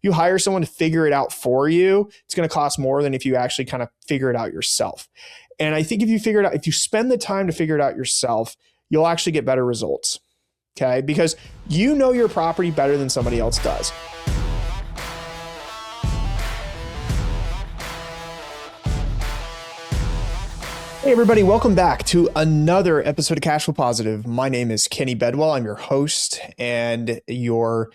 You hire someone to figure it out for you, it's going to cost more than if you actually kind of figure it out yourself. And I think if you figure it out, if you spend the time to figure it out yourself, you'll actually get better results. Okay? Because you know your property better than somebody else does. Hey everybody, welcome back to another episode of Cash Flow Positive. My name is Kenny Bedwell. I'm your host and your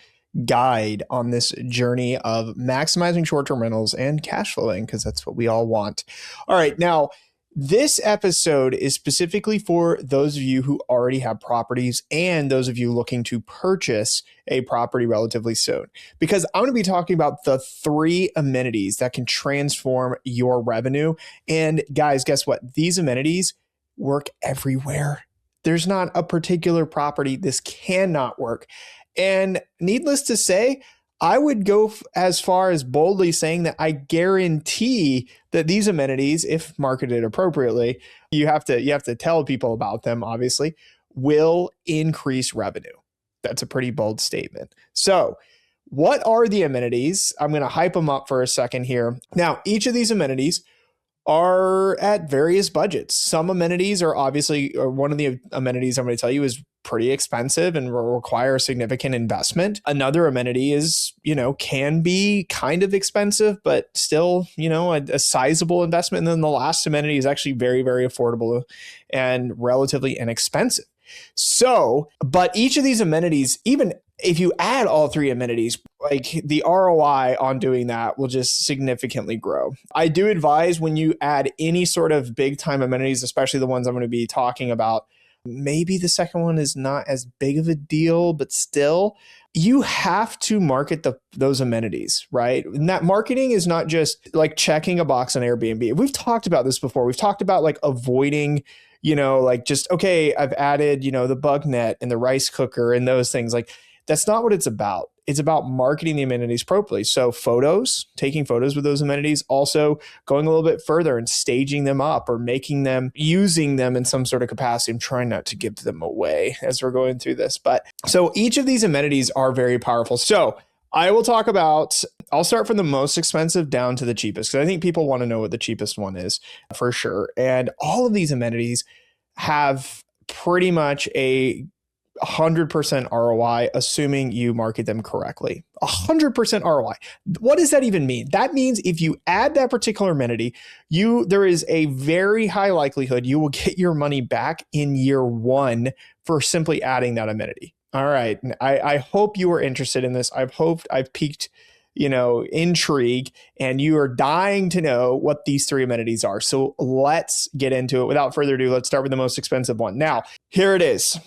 guide on this journey of maximizing short-term rentals and cash flowing, because that's what we all want. All right, now this episode is specifically for those of you who already have properties and those of you looking to purchase a property relatively soon, because I'm going to be talking about the 3 amenities that can transform your revenue. And guys, guess what? These amenities work everywhere. There's not a particular property this cannot work. And needless to say, I would go as far as boldly saying that I guarantee that these amenities, if marketed appropriately, you have to tell people about them, obviously, will increase revenue. That's a pretty bold statement. So what are the amenities? I'm going to hype them up for a second here. Now, each of these amenities are at various budgets. Some amenities are obviously, or one of the amenities I'm going to tell you is pretty expensive and will require a significant investment. Another amenity is, can be kind of expensive, but still, a sizable investment. And then the last amenity is actually very, very affordable and relatively inexpensive. So, but each of these amenities, even if you add all 3 amenities, like the ROI on doing that will just significantly grow. I do advise when you add any sort of big time amenities, especially the ones I'm going to be talking about, maybe the second one is not as big of a deal, but still, you have to market those amenities, right? And that marketing is not just like checking a box on Airbnb. We've talked about this before. We've talked about like avoiding, okay, I've added, the bug net and the rice cooker and those things. Like, that's not what it's about. It's about marketing the amenities properly. So taking photos with those amenities, also going a little bit further and staging them up or using them in some sort of capacity. I'm trying not to give them away as we're going through this. But so each of these amenities are very powerful. So I'll start from the most expensive down to the cheapest, because I think people want to know what the cheapest one is for sure. And all of these amenities have pretty much a 100% ROI, assuming you market them correctly. 100% ROI. What does that even mean? That means if you add that particular amenity, there is a very high likelihood you will get your money back in year 1 for simply adding that amenity. All right. I hope you are interested in this. I've piqued, intrigue, and you are dying to know what these 3 amenities are. So let's get into it. Without further ado, let's start with the most expensive one. Now, here it is.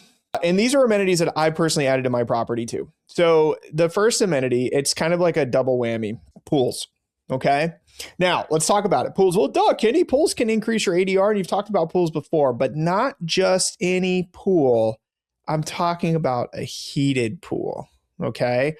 And these are amenities that I personally added to my property too. So the first amenity, it's kind of like a double whammy: pools. Okay. Now let's talk about it. Pools. Well, Kenny, pools can increase your ADR. And you've talked about pools before, but not just any pool. I'm talking about a heated pool. Okay.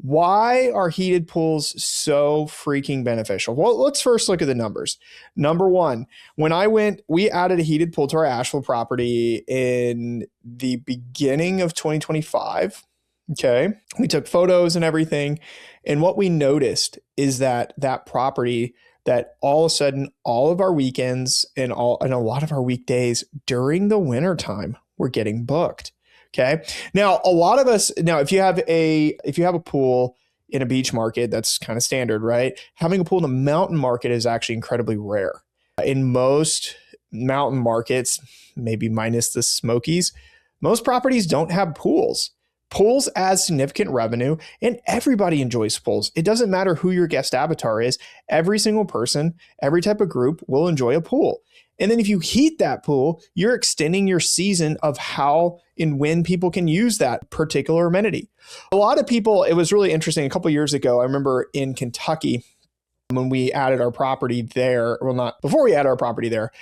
Why are heated pools so freaking beneficial? Well, let's first look at the numbers. Number one, we added a heated pool to our Asheville property in the beginning of 2025. Okay. We took photos and everything. And what we noticed is that property, that all of a sudden, all of our weekends and a lot of our weekdays during the wintertime were getting booked. Okay. Now, a lot of us, if you have a pool in a beach market, that's kind of standard, right? Having a pool in a mountain market is actually incredibly rare. In most mountain markets, maybe minus the Smokies, most properties don't have pools. Pools add significant revenue, and everybody enjoys pools. It doesn't matter who your guest avatar is. Every single person, every type of group will enjoy a pool. And then if you heat that pool, you're extending your season of how and when people can use that particular amenity. A lot of people, it was really interesting. A couple of years ago, I remember in Kentucky, when we added our property there, before we added our property there,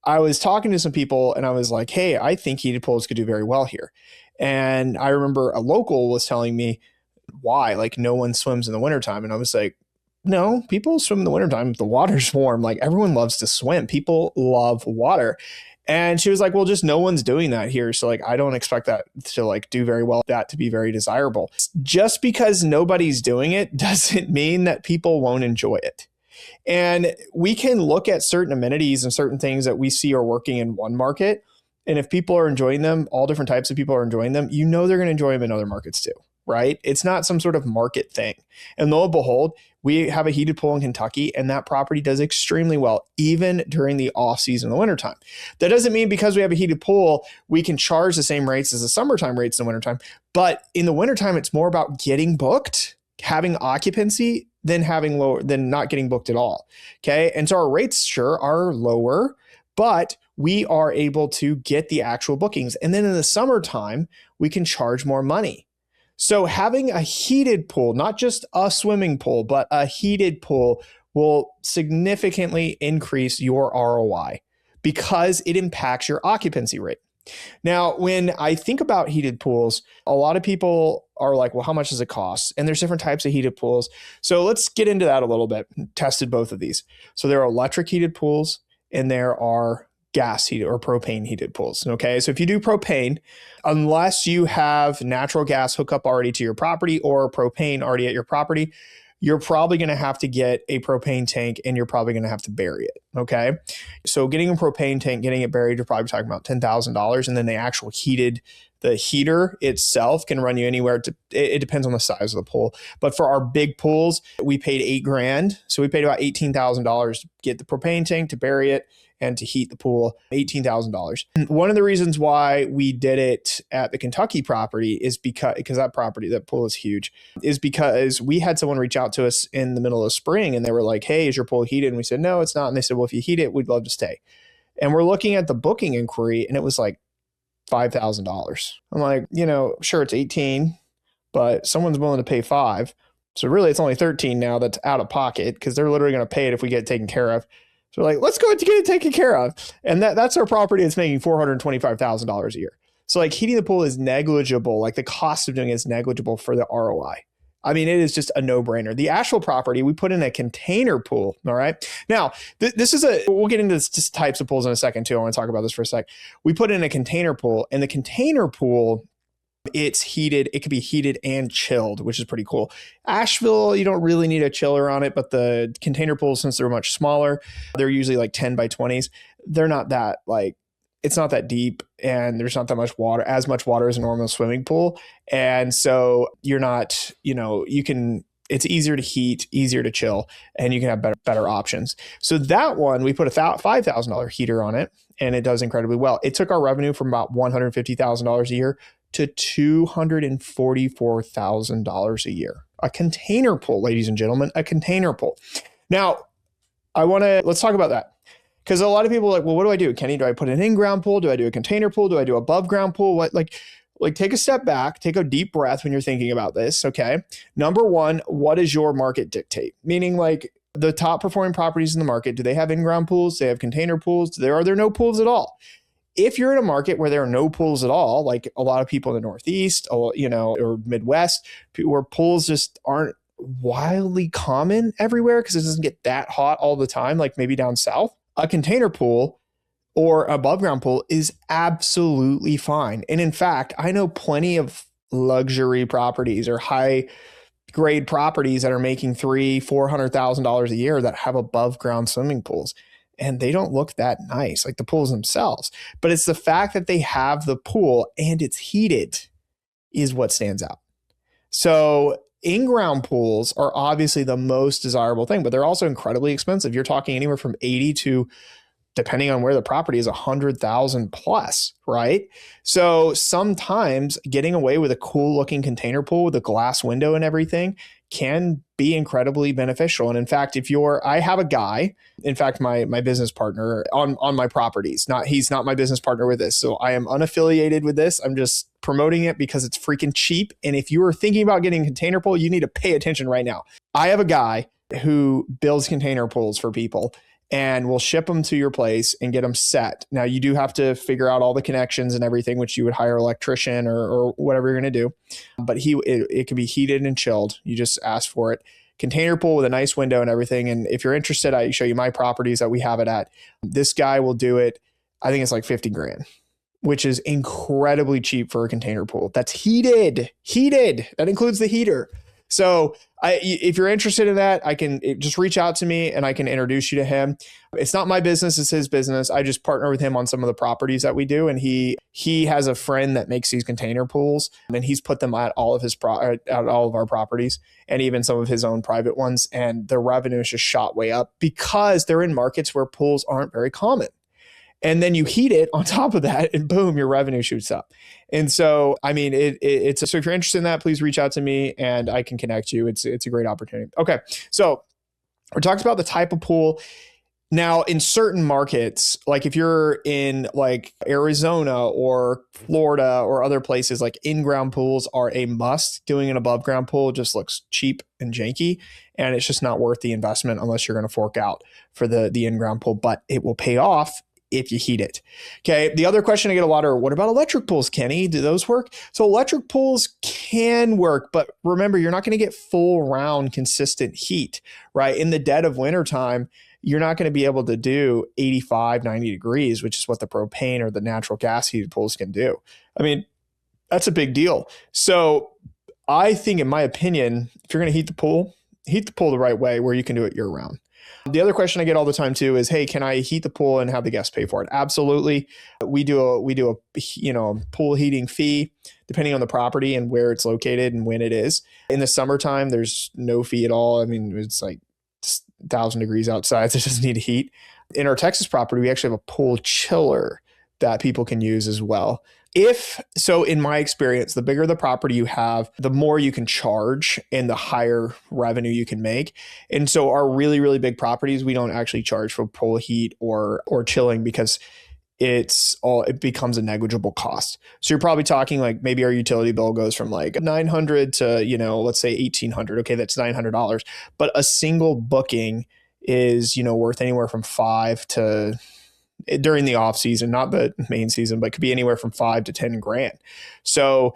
I was talking to some people and I was like, hey, I think heated pools could do very well here. And I remember a local was telling me, why? Like, no one swims in the wintertime. And I was like, no, people swim in the wintertime if the water's warm. Like, everyone loves to swim. People love water. And she was like, well, just no one's doing that here. So like, I don't expect that to like do very well, that to be very desirable. Just because nobody's doing it doesn't mean that people won't enjoy it. And we can look at certain amenities and certain things that we see are working in one market. And if people are enjoying them, all different types of people are enjoying them, you know they're going to enjoy them in other markets too, right? It's not some sort of market thing. And lo and behold, we have a heated pool in Kentucky, and that property does extremely well, even during the off season in the wintertime. That doesn't mean because we have a heated pool, we can charge the same rates as the summertime rates in the wintertime. But in the wintertime, it's more about getting booked, having occupancy, than not getting booked at all. Okay. And so our rates sure are lower, but we are able to get the actual bookings. And then in the summertime, we can charge more money. So having a heated pool, not just a swimming pool, but a heated pool will significantly increase your ROI because it impacts your occupancy rate. Now, when I think about heated pools, a lot of people are like, well, how much does it cost? And there's different types of heated pools. So let's get into that a little bit. Tested both of these. So there are electric heated pools and there are gas heated or propane heated pools. Okay. So if you do propane, unless you have natural gas hookup already to your property or propane already at your property, you're probably going to have to get a propane tank and you're probably going to have to bury it. Okay. So getting a propane tank, getting it buried, you're probably talking about $10,000. And then the heater itself can run you anywhere to, it depends on the size of the pool. But for our big pools, we paid $8,000. So we paid about $18,000 to get the propane tank, to bury it, and to heat the pool, $18,000. One of the reasons why we did it at the Kentucky property is because that pool is huge, is because we had someone reach out to us in the middle of spring and they were like, hey, is your pool heated? And we said, no, it's not. And they said, well, if you heat it, we'd love to stay. And we're looking at the booking inquiry and it was like $5,000. I'm like, sure, it's 18, but someone's willing to pay 5. So really it's only 13 now that's out of pocket because they're literally going to pay it if we get it taken care of. So we're like, let's go ahead to get it taken care of. And that's our property that's making $425,000 a year. So like heating the pool is negligible. Like the cost of doing it is negligible for the ROI. I mean, it is just a no-brainer. The actual property, we put in a container pool. All right. Now, we'll get into this types of pools in a second too. I want to talk about this for a sec. We put in a container pool, and the container pool, it's heated. It could be heated and chilled, which is pretty cool. Asheville, you don't really need a chiller on it, but the container pools, since they're much smaller, they're usually like 10 by 20s. They're not that it's not that deep and there's not that much water, as much water as a normal swimming pool. And so you're not, it's easier to heat, easier to chill, and you can have better options. So that one, we put a $5,000 heater on it and it does incredibly well. It took our revenue from about $150,000 a year to $244,000 a year. A container pool, ladies and gentlemen, a container pool. Now, let's talk about that. Because a lot of people are like, well, what do I do? Kenny, do I put an in-ground pool? Do I do a container pool? Do I do above ground pool? What, like take a step back, take a deep breath when you're thinking about this. Okay. Number one, what does your market dictate? Meaning like the top performing properties in the market, do they have in-ground pools? Do they have container pools? Are there no pools at all? If you're in a market where there are no pools at all, like a lot of people in the Northeast, or Midwest, where pools just aren't wildly common everywhere because it doesn't get that hot all the time, like maybe down south, a container pool or above ground pool is absolutely fine. And in fact, I know plenty of luxury properties or high grade properties that are making $300,000-$400,000 a year that have above ground swimming pools. And they don't look that nice, like the pools themselves. But it's the fact that they have the pool and it's heated is what stands out. So in-ground pools are obviously the most desirable thing, but they're also incredibly expensive. You're talking anywhere from 80 to, depending on where the property is, 100,000 plus, right? So sometimes getting away with a cool looking container pool with a glass window and everything can be incredibly beneficial. And in fact, I have a guy, in fact, my business partner on my properties, he's not my business partner with this. So I am unaffiliated with this. I'm just promoting it because it's freaking cheap. And if you are thinking about getting a container pool, you need to pay attention right now. I have a guy who builds container pools for people and we'll ship them to your place and get them set. Now you do have to figure out all the connections and everything, which you would hire an electrician or whatever you're going to do. But it can be heated and chilled. You just ask for it. Container pool with a nice window and everything. And if you're interested, I show you my properties that we have it at. This guy will do it I think it's like 50 grand, which is incredibly cheap for a container pool. That's heated. That includes the heater. So if you're interested in that, I can just reach out to me and I can introduce you to him. It's not my business, it's his business. I just partner with him on some of the properties that we do. And he has a friend that makes these container pools, and he's put them at all of our properties and even some of his own private ones. And the revenue is just shot way up because they're in markets where pools aren't very common. And then you heat it on top of that and boom, your revenue shoots up. And so, I mean, so if you're interested in that, please reach out to me and I can connect you. It's a great opportunity. Okay. So we're talking about the type of pool. Now, in certain markets, like if you're in like Arizona or Florida or other places, like in-ground pools are a must. Doing an above ground pool just looks cheap and janky, and it's just not worth the investment unless you're going to fork out for the in-ground pool, but it will pay off if you heat it. Okay. The other question I get a lot are, what about electric pools, Kenny? Do those work? So electric pools can work, but remember, you're not going to get full round consistent heat, right? In the dead of wintertime, you're not going to be able to do 85, 90 degrees, which is what the propane or the natural gas heated pools can do. I mean, that's a big deal. So I think, in my opinion, if you're going to heat the pool the right way where you can do it year round. The other question I get all the time too is, hey, can I heat the pool and have the guests pay for it? Absolutely. We do a pool heating fee depending on the property and where it's located and when it is. In the summertime, there's no fee at all. I mean, it's like 1,000 degrees outside, so it doesn't need heat. In our Texas property, we actually have a pool chiller that people can use as well. In my experience, the bigger the property you have, the more you can charge and the higher revenue you can make. And so our really, really big properties, we don't actually charge for pool heat or chilling because it becomes a negligible cost. So you're probably talking like maybe our utility bill goes from like $900 to, let's say $1,800. Okay, that's $900. But a single booking is, worth anywhere from $5 to, during the off season, not the main season, but could be anywhere from $5 to $10 grand. So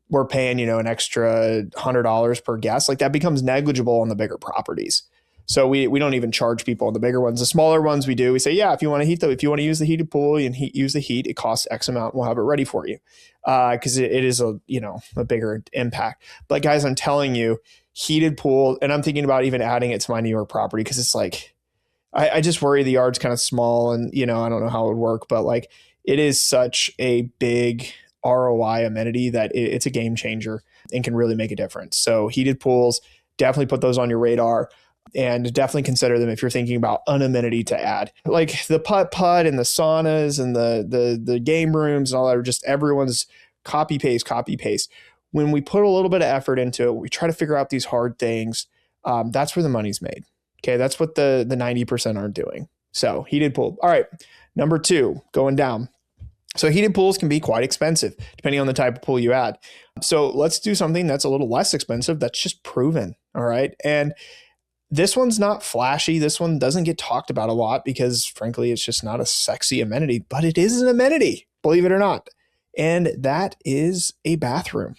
we're paying, an extra $100 per guest. Like that becomes negligible on the bigger properties. So we don't even charge people on the bigger ones. The smaller ones we do. We say, yeah, if you want to use the heated pool and use the heat, it costs X amount. We'll have it ready for you because it is a bigger impact. But guys, I'm telling you, heated pool, and I'm thinking about even adding it to my New York property because it's like I just worry the yard's kind of small and I don't know how it would work, but like it is such a big ROI amenity that it's a game changer and can really make a difference. So heated pools, definitely put those on your radar. And definitely consider them if you're thinking about an amenity to add. Like the putt and the saunas and the game rooms and all that are just everyone's copy paste. When we put a little bit of effort into it, we try to figure out these hard things. That's where the money's made. Okay, that's what the 90% aren't doing. So heated pool. All right, number 2, going down. So heated pools can be quite expensive depending on the type of pool you add. So let's do something that's a little less expensive that's just proven. All right, and this one's not flashy. This one doesn't get talked about a lot because, frankly, it's just not a sexy amenity, but it is an amenity, believe it or not. And that is a bathroom.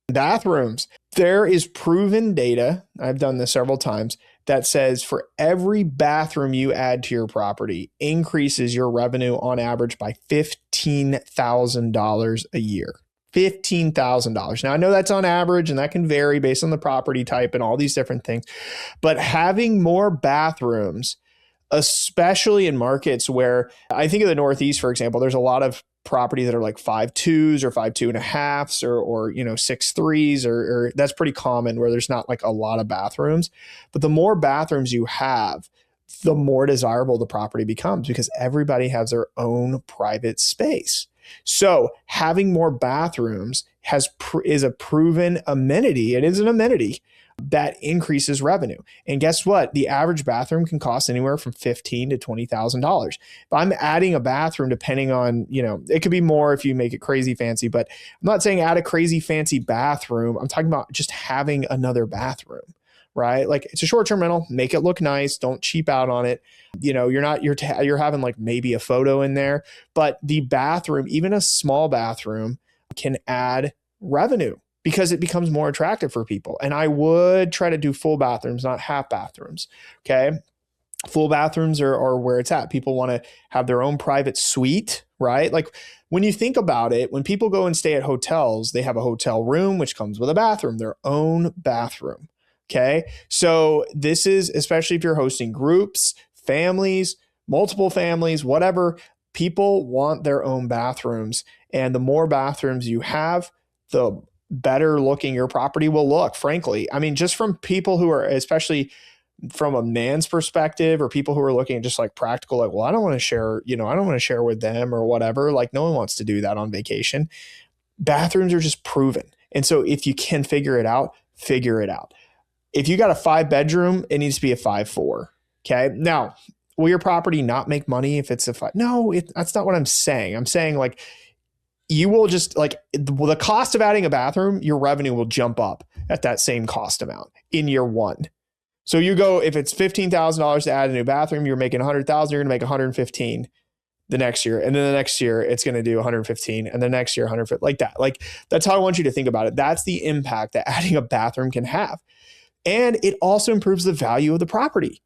Bathrooms. There is proven data, I've done this several times, that says for every bathroom you add to your property increases your revenue on average by $15,000 a year. $15,000. Now, I know that's on average and that can vary based on the property type and all these different things, but having more bathrooms, especially in markets where I think of the Northeast, for example, there's a lot of property that are like 5.2s or 5.2.5s or 6.3s or that's pretty common where there's not like a lot of bathrooms. But the more bathrooms you have, the more desirable the property becomes because everybody has their own private space. So having more bathrooms is a proven amenity. It is an amenity that increases revenue. And guess what? The average bathroom can cost anywhere from $15,000 to $20,000. If I'm adding a bathroom, depending on, it could be more if you make it crazy fancy, but I'm not saying add a crazy fancy bathroom. I'm talking about just having another bathroom, right? Like it's a short-term rental, make it look nice. Don't cheap out on it. You're having like maybe a photo in there, but the bathroom, even a small bathroom can add revenue because it becomes more attractive for people. And I would try to do full bathrooms, not half bathrooms. Okay. Full bathrooms are where it's at. People want to have their own private suite, right? Like when you think about it, when people go and stay at hotels, they have a hotel room, which comes with a bathroom, their own bathroom. Okay. So this is, especially if you're hosting groups, families, multiple families, whatever, people want their own bathrooms. And the more bathrooms you have, the better looking your property will look, frankly. I mean, just from people who are, especially from a man's perspective, or people who are looking at just like practical, like, well, I don't want to share, I don't want to share with them or whatever. Like no one wants to do that on vacation. Bathrooms are just proven. And so if you can figure it out, figure it out. If you got a 5-bedroom, it needs to be a 5.4. Okay. Now, will your property not make money if it's a 5? No, that's not what I'm saying. I'm saying like, you will just like the cost of adding a bathroom, your revenue will jump up at that same cost amount in year one. So you go, if it's $15,000 to add a new bathroom, you're making 100,000, you're going to make 115 the next year. And then the next year it's going to do 115 and the next year 150, like that. Like that's how I want you to think about it. That's the impact that adding a bathroom can have. And it also improves the value of the property.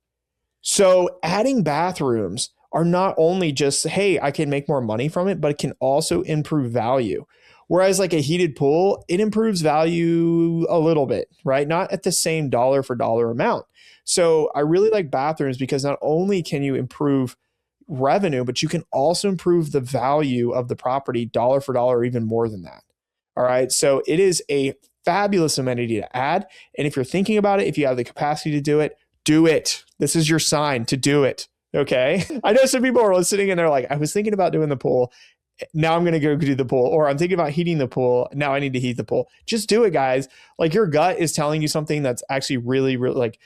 So adding bathrooms are not only just, hey, I can make more money from it, but it can also improve value. Whereas like a heated pool, it improves value a little bit, right? Not at the same dollar for dollar amount. So I really like bathrooms because not only can you improve revenue, but you can also improve the value of the property dollar for dollar, or even more than that. All right. So it is a fabulous amenity to add. And if you're thinking about it, if you have the capacity to do it, do it. This is your sign to do it. Okay. I know some people are listening and they're like, I was thinking about doing the pool. Now I'm going to go do the pool, or I'm thinking about heating the pool. Now I need to heat the pool. Just do it, guys. Like your gut is telling you something that's actually really, really like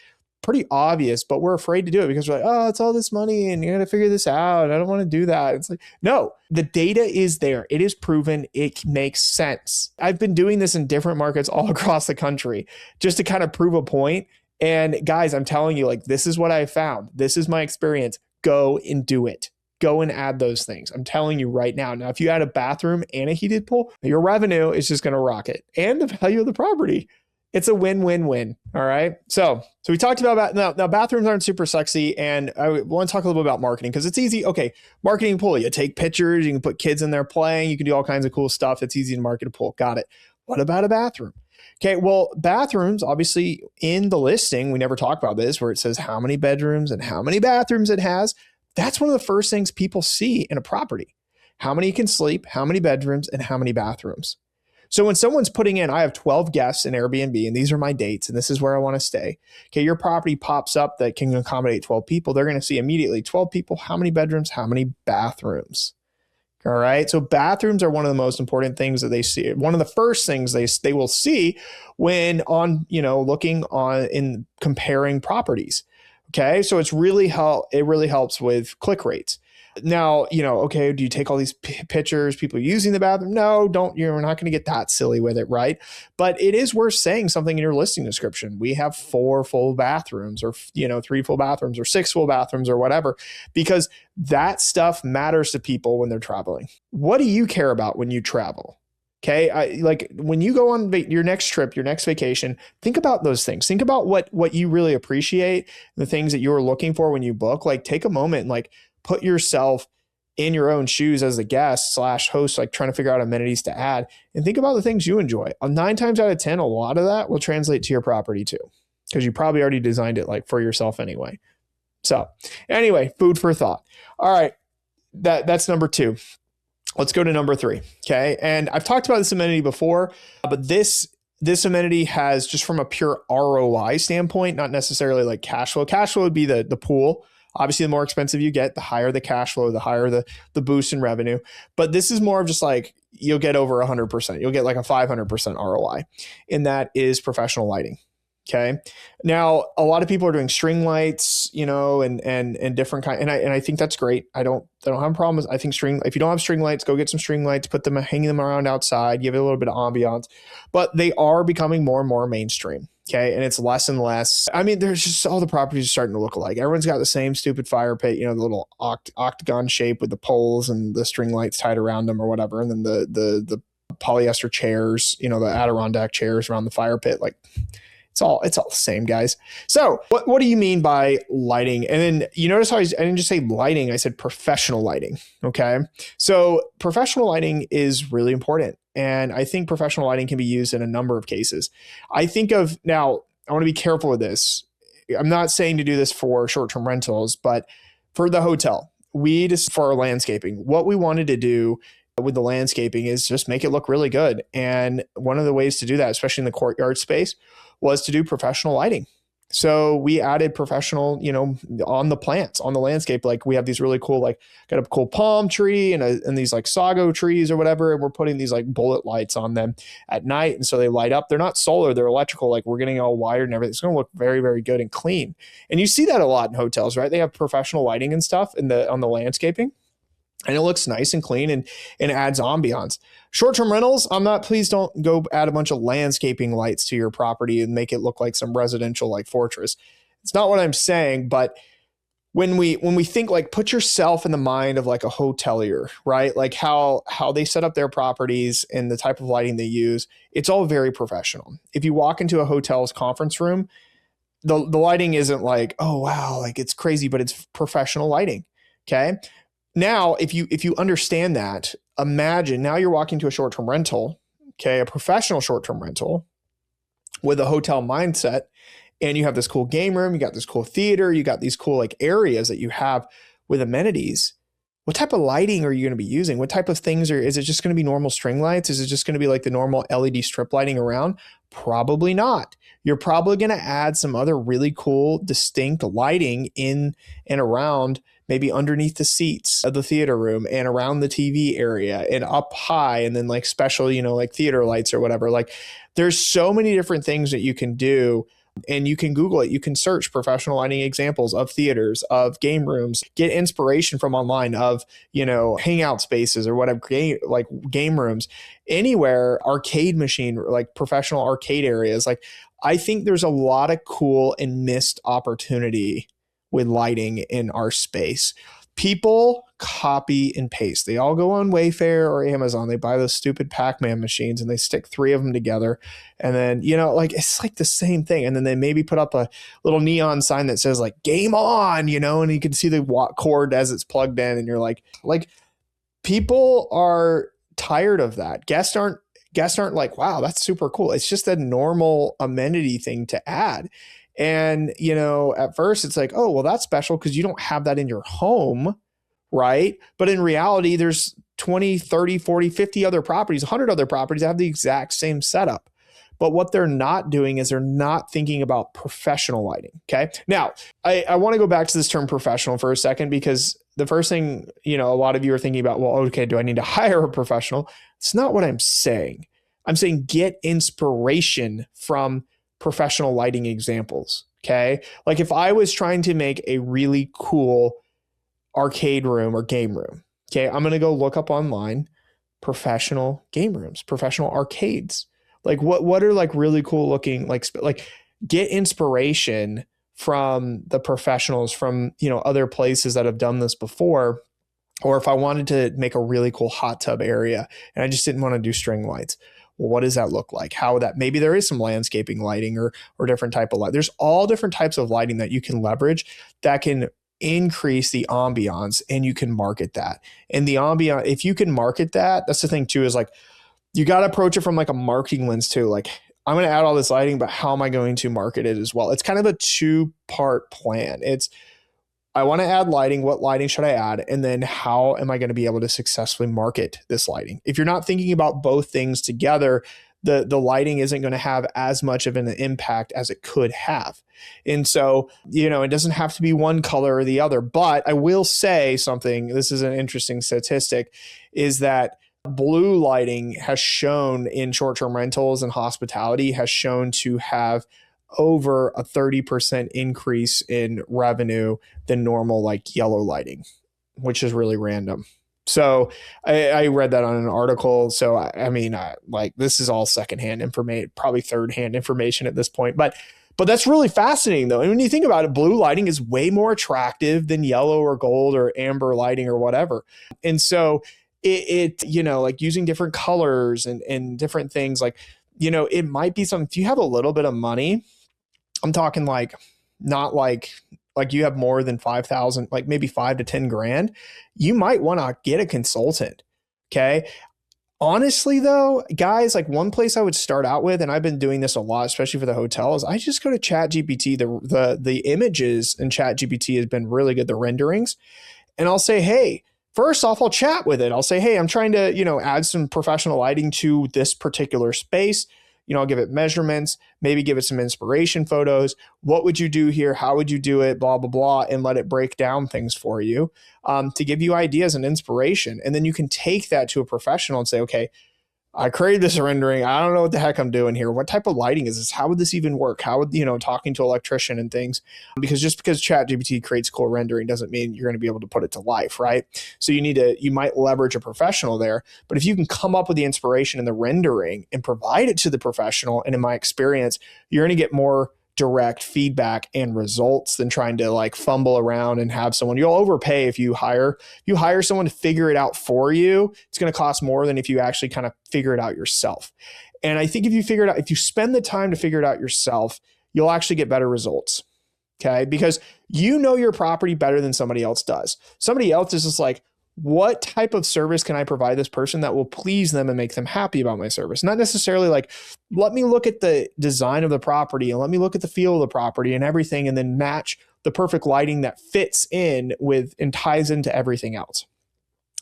pretty obvious, but we're afraid to do it because we're like, oh, it's all this money and you got to figure this out. I don't want to do that. It's like, no, the data is there. It is proven. It makes sense. I've been doing this in different markets all across the country just to kind of prove a point. And guys, I'm telling you, like, this is what I found. This is my experience. Go and do it. Go and add those things. I'm telling you right now. Now, if you add a bathroom and a heated pool, your revenue is just going to rocket, and the value of the property. It's a win-win-win. All right. So we talked about now bathrooms aren't super sexy, and I want to talk a little bit about marketing because it's easy. Okay, marketing pool. You take pictures. You can put kids in there playing. You can do all kinds of cool stuff. It's easy to market a pool. Got it. What about a bathroom? Okay, well, bathrooms, obviously in the listing, we never talk about this, where it says how many bedrooms and how many bathrooms it has. That's one of the first things people see in a property. How many can sleep, how many bedrooms, and how many bathrooms. So when someone's putting in, I have 12 guests in Airbnb, and these are my dates, and this is where I want to stay. Okay, your property pops up that can accommodate 12 people. They're going to see immediately 12 people, how many bedrooms, how many bathrooms. All right. So bathrooms are one of the most important things that they see. One of the first things they will see when looking on in comparing properties. Okay. So it really helps with click rates. Now, okay, do you take all these pictures, people using the bathroom? No, you're not going to get that silly with it, right? But it is worth saying something in your listing description. We have 4 full bathrooms, or 3 full bathrooms, or 6 full bathrooms, or whatever, because that stuff matters to people when they're traveling. What do you care about when you travel? Okay. Like when you go on your next trip, your next vacation, think about those things. Think about what you really appreciate, the things that you're looking for when you book. Like take a moment and like put yourself in your own shoes as a guest / host, like trying to figure out amenities to add, and think about the things you enjoy. 9 times out of 10, a lot of that will translate to your property too, because you probably already designed it like for yourself anyway. So anyway, food for thought. All right. That's number 2. Let's go to number 3. Okay. And I've talked about this amenity before, but this amenity has, just from a pure ROI standpoint, not necessarily like cash flow. Cash flow would be the pool. Obviously, the more expensive you get, the higher the cash flow, the higher the boost in revenue. But this is more of just like, you'll get over 100%. You'll get like a 500% ROI. And that is professional lighting. Okay. Now, a lot of people are doing string lights, and different kind. And I think that's great. I don't have a problem. I think if you don't have string lights, go get some string lights, hang them around outside, give it a little bit of ambiance. But they are becoming more and more mainstream. Okay. And it's less and less. I mean, there's just all the properties are starting to look alike. Everyone's got the same stupid fire pit, the little octagon shape with the poles and the string lights tied around them or whatever. And then the polyester chairs, the Adirondack chairs around the fire pit. Like, It's all the same, guys. So what do you mean by lighting? And then you notice how I didn't just say lighting, I said professional lighting. Okay. So professional lighting is really important. And I think professional lighting can be used in a number of cases. I think of now, I want to be careful with this. I'm not saying to do this for short-term rentals, but for the hotel, for our landscaping, what we wanted to do with the landscaping is just make it look really good. And one of the ways to do that, especially in the courtyard space, was to do professional lighting. So we added professional, on the plants, on the landscape. Like we have these really cool, like got a cool palm tree and these like sago trees or whatever. And we're putting these like bullet lights on them at night. And so they light up. They're not solar, they're electrical. Like we're getting all wired and everything. It's going to look very, very good and clean. And you see that a lot in hotels, right? They have professional lighting and stuff on the landscaping. And it looks nice and clean and adds ambiance. Short-term rentals, please don't go add a bunch of landscaping lights to your property and make it look like some residential like fortress. It's not what I'm saying, but when we think, like, put yourself in the mind of like a hotelier, right? Like how they set up their properties and the type of lighting they use, it's all very professional. If you walk into a hotel's conference room, the lighting isn't like, oh wow, like it's crazy, but it's professional lighting. Okay. Now, if you understand that, imagine now you're walking to a short-term rental, okay, a professional short-term rental with a hotel mindset, and you have this cool game room, you got this cool theater, you got these cool like areas that you have with amenities. What type of lighting are you going to be using? What type of things is it just going to be normal string lights? Is it just going to be like the normal LED strip lighting around? Probably not. You're probably going to add some other really cool, distinct lighting in and around, maybe underneath the seats of the theater room and around the TV area and up high, and then like special, like theater lights or whatever. Like there's so many different things that you can do. And you can Google it. You can search professional lighting examples of theaters, of game rooms, get inspiration from online of, hangout spaces or whatever, like game rooms, anywhere, arcade machine, like professional arcade areas. Like I think there's a lot of cool and missed opportunity with lighting in our space. People copy and paste. They all go on Wayfair or Amazon. They buy those stupid Pac-Man machines and they stick 3 of them together. And then, like it's like the same thing. And then they maybe put up a little neon sign that says like game on, and you can see the cord as it's plugged in. And you're like people are tired of that. Guests aren't like, wow, that's super cool. It's just a normal amenity thing to add. And, at first it's like, oh, well, that's special because you don't have that in your home, right? But in reality, there's 20, 30, 40, 50 other properties, 100 other properties that have the exact same setup. But what they're not doing is they're not thinking about professional lighting, okay? Now, I want to go back to this term professional for a second because the first thing, a lot of you are thinking about, well, okay, do I need to hire a professional? It's not what I'm saying. I'm saying get inspiration from professional lighting examples. Okay. Like if I was trying to make a really cool arcade room or game room, okay, I'm going to go look up online professional game rooms, professional arcades. Like what are like really cool looking, like get inspiration from the professionals from, other places that have done this before. Or if I wanted to make a really cool hot tub area and I just didn't want to do string lights, well, what does that look like? Maybe there is some landscaping lighting or different type of light. There's all different types of lighting that you can leverage that can increase the ambiance, and you can market that. And the ambiance, if you can market that, that's the thing too, is like, you got to approach it from like a marketing lens too. Like I'm going to add all this lighting, but how am I going to market it as well? It's kind of a 2-part plan. I want to add lighting. What lighting should I add? And then how am I going to be able to successfully market this lighting? If you're not thinking about both things together, the lighting isn't going to have as much of an impact as it could have. And so, it doesn't have to be one color or the other. But I will say something, this is an interesting statistic, is that blue lighting has shown in short-term rentals and hospitality has shown to have over a 30% increase in revenue than normal like yellow lighting, which is really random. So I read that on an article. So like this is all secondhand information, probably third-hand information at this point. But that's really fascinating though. And when you think about it, blue lighting is way more attractive than yellow or gold or amber lighting or whatever. And so it like using different colors and different things, like, it might be something, if you have a little bit of money, I'm talking like, not like you have more than 5,000, like maybe 5 to 10 grand, you might want to get a consultant. Okay. Honestly though, guys, like one place I would start out with, and I've been doing this a lot, especially for the hotels, I just go to ChatGPT. The images in ChatGPT has been really good, the renderings. And I'll say, hey, first off, I'll chat with it. I'll say, hey, I'm trying to, add some professional lighting to this particular space. I'll give it measurements, maybe give it some inspiration photos. What would you do here? How would you do it? Blah, blah, blah. And let it break down things for you to give you ideas and inspiration. And then you can take that to a professional and say, okay, I created this rendering. I don't know what the heck I'm doing here. What type of lighting is this? How would this even work? How would, talking to an electrician and things, because just because ChatGPT creates cool rendering doesn't mean you're going to be able to put it to life, right? So you might leverage a professional there, but if you can come up with the inspiration and the rendering and provide it to the professional, and in my experience, you're going to get more direct feedback and results than trying to like fumble around and have someone. You'll overpay if you hire someone to figure it out for you. It's going to cost more than if you actually kind of figure it out yourself. And I think if you spend the time to figure it out yourself, you'll actually get better results. Okay. Because you know your property better than somebody else does. Somebody else is just like, what type of service can I provide this person that will please them and make them happy about my service? Not necessarily like, let me look at the design of the property and let me look at the feel of the property and everything, and then match the perfect lighting that fits in with and ties into everything else.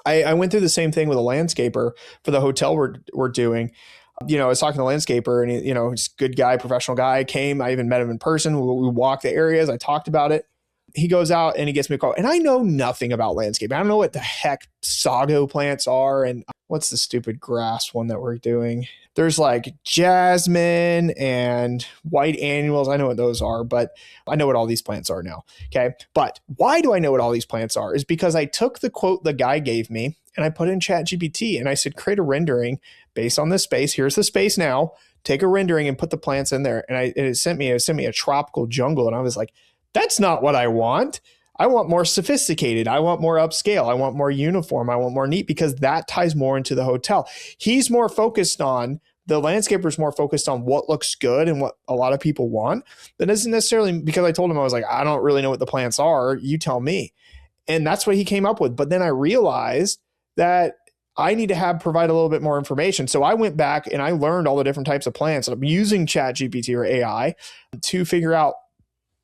I went through the same thing with a landscaper for the hotel we're doing. I was talking to the landscaper, and he's a good guy, professional guy. Came, I even met him in person. We walked the areas. I talked about it. He goes out and he gets me a call, and I know nothing about landscaping. I don't know what the heck sago plants are. And what's the stupid grass one that we're doing? There's like jasmine and white annuals. I know what those are, but I know what all these plants are now. Okay. But why do I know what all these plants are? Is because I took the quote the guy gave me and I put in ChatGPT and I said, create a rendering based on this space. Here's the space now. Take a rendering and put the plants in there. And it sent me a tropical jungle. And I was like, that's not what I want. I want more sophisticated. I want more upscale. I want more uniform. I want more neat, because that ties more into the hotel. The landscaper's more focused on what looks good and what a lot of people want. That isn't necessarily because I told him, I was like, I don't really know what the plants are. You tell me. And that's what he came up with. But then I realized that I need to provide a little bit more information. So I went back and I learned all the different types of plants. I'm using ChatGPT or AI to figure out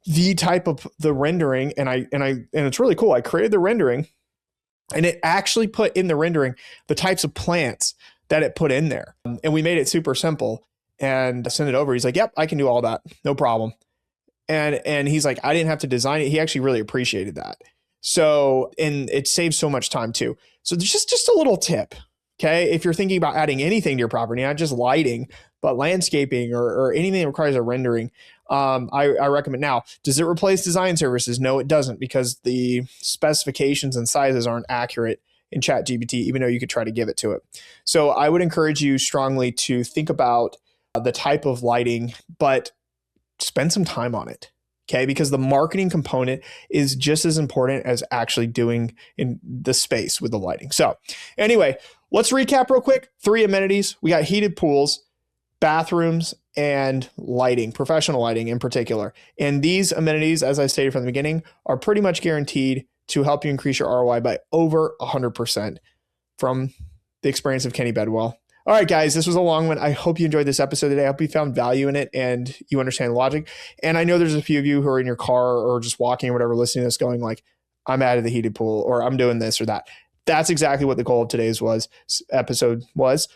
the type of the rendering. And it's really cool. I created the rendering and it actually put in the rendering the types of plants that it put in there. And we made it super simple and I sent it over. He's like, yep, I can do all that. No problem. And he's like, I didn't have to design it. He actually really appreciated that. So, and it saves so much time too. So there's just a little tip. Okay. If you're thinking about adding anything to your property, not just lighting, but landscaping or anything that requires a rendering, I recommend. Now, does it replace design services? No, it doesn't, because the specifications and sizes aren't accurate in ChatGPT, even though you could try to give it to it. So I would encourage you strongly to think about the type of lighting, but spend some time on it. Okay, because the marketing component is just as important as actually doing in the space with the lighting. So anyway, let's recap real quick. 3 amenities. We got heated pools, bathrooms, and lighting, professional lighting in particular. And these amenities, as I stated from the beginning, are pretty much guaranteed to help you increase your ROI by over 100% from the experience of Kenny Bedwell. All right, guys, this was a long one. I hope you enjoyed this episode today. I hope you found value in it and you understand the logic. And I know there's a few of you who are in your car or just walking or whatever, listening to this going like, I'm out of the heated pool or I'm doing this or that. That's exactly what the goal of today's episode was.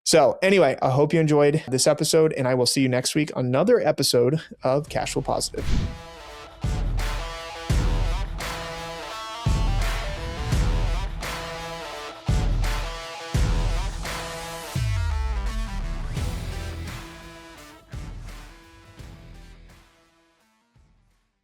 So anyway, I hope you enjoyed this episode and I will see you next week on another episode of Cashflow Positive.